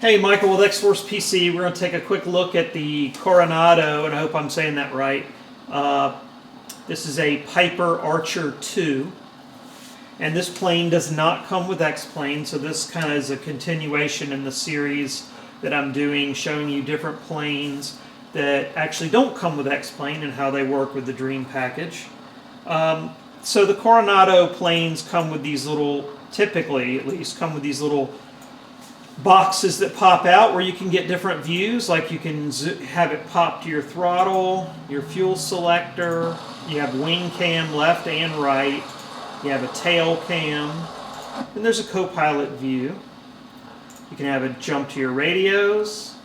Hey, Michael with XForcePC. We're going to take a quick look at the Carenado, and I hope I'm saying that right. This is a Piper Archer 2, and this plane does not come with X-Plane, so this kind of is a continuation in the series that I'm doing, showing you different planes that actually don't come with X-Plane and how they work with the Dream package. So the Carenado planes come with these little, typically at least, come with these little boxes that pop out where you can get different views, like you can have it pop to your throttle, your fuel selector, you have wing cam left and right, you have a tail cam, and there's a co-pilot view. You can have it jump to your radios.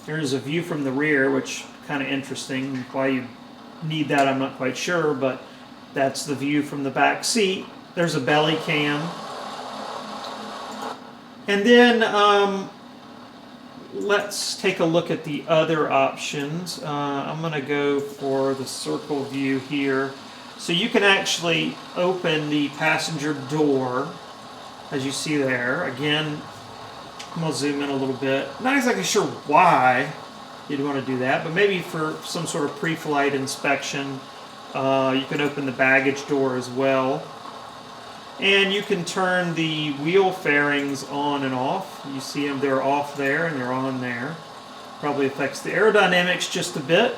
There's a view from the rear, which is kind of interesting. Why you need that, I'm not quite sure, but that's the view from the back seat. There's a belly cam. And then let's take a look at the other options. I'm going to go for the circle view here. So you can actually open the passenger door, as you see there. Again, I'm going to zoom in a little bit. Not exactly sure why you'd want to do that, but maybe for some sort of pre-flight inspection. You can open the baggage door as well. And you can turn the wheel fairings on and off. You see them, they're off there and they're on there. Probably affects the aerodynamics just a bit.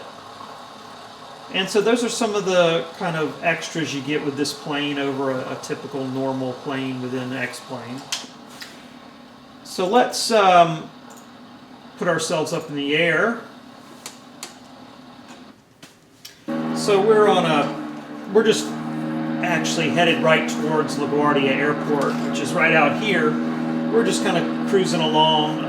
And so those are some of the kind of extras you get with this plane over a typical normal plane within X-Plane. So let's put ourselves up in the air. So we're just actually headed right towards LaGuardia Airport, which is right out here. We're just kind of cruising along.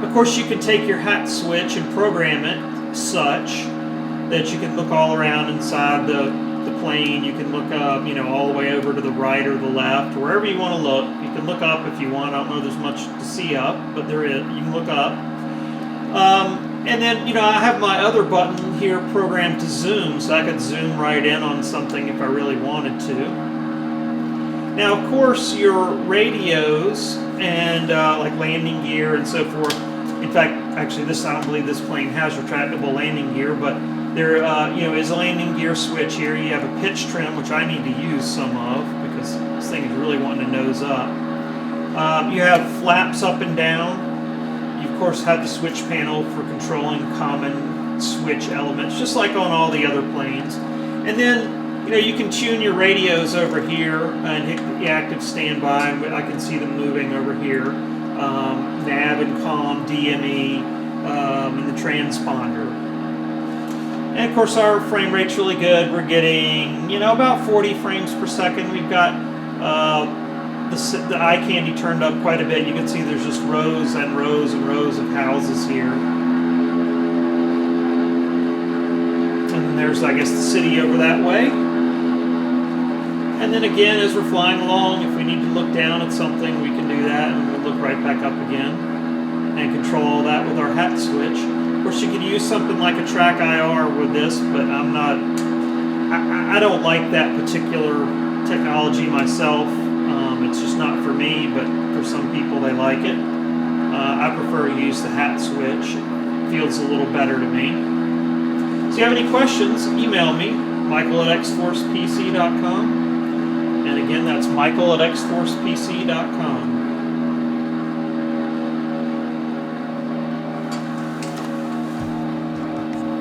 Of course, you can take your hat switch and program it such that you can look all around inside the plane. You can look up, all the way over to the right or the left, wherever you want to look. You can look up if you want. I don't know if there's much to see up, but there is. You can look up. And then, I have my other button here programmed to zoom, so I could zoom right in on something if I really wanted to. Now, of course, your radios and like landing gear and so forth. In fact, actually, I don't believe this plane has retractable landing gear, but there, is a landing gear switch here. You have a pitch trim, which I need to use some of because this thing is really wanting to nose up. You have flaps up and down. You, of course, have the switch panel for controlling common switch elements, just like on all the other planes. And then, you can tune your radios over here and hit the active standby. I can see them moving over here. Nav and COM, DME, and the transponder. And, of course, our frame rate's really good. We're getting, about 40 frames per second. We've got the eye candy turned up quite a bit. You can see there's just rows and rows and rows of houses here. And then there's, I guess, the city over that way. And then again, as we're flying along, if we need to look down at something, we can do that, and we'll look right back up again and control all that with our hat switch. Of course, you could use something like a track IR with this, but I don't like that particular technology myself. It's just not for me, but for some people they like it. I prefer to use the hat switch. It feels a little better to me. So if you have any questions, email me, michael@xforcepc.com. And again, that's michael@xforcepc.com.